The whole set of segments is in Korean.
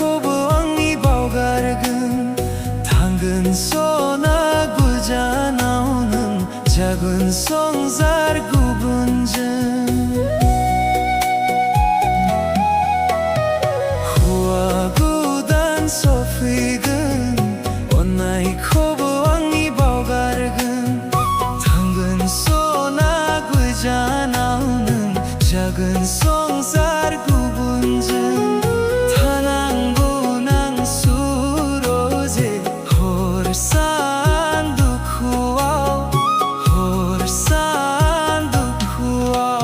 커버 왕이 바가르근 당근 소나 구자 나오는 작은 성살 구분증 후아구단 소피근 원나이 커버 왕이 바가르근 당근 소나 구자 나오는 작은 성살 구분증 타낭부낭 수로제 홀산 두쿠와오 홀산 두쿠와오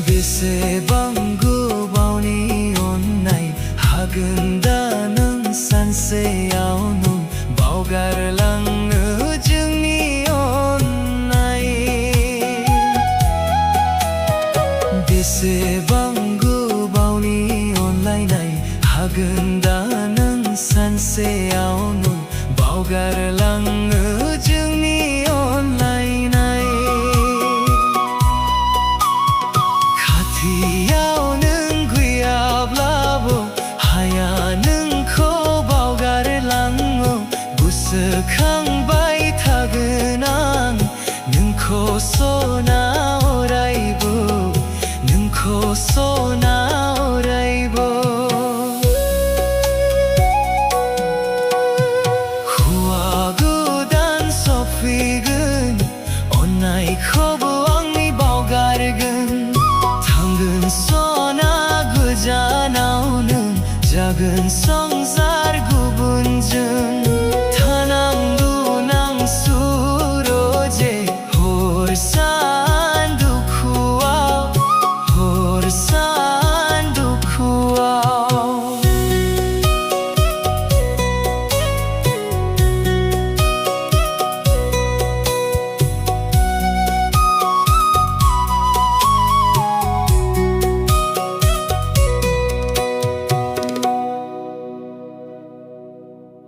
비세방구 바오니 온나이 하근다는 산세야오는 바오가르랑 의증니 온나이 비세방구 바오니 온라이나이 하근다는 산세야오는 바오가르랑 의증니 온라이나이 가티야오는 구야블라보 하야는 코바오가르랑어 부스캉 바이 타그낭 능코소나 오라이브 능코소나 오라이브 후아구단 소피근 온나이 커버 왕니 바오가르근 당근 소나 그자 나오는 작은 소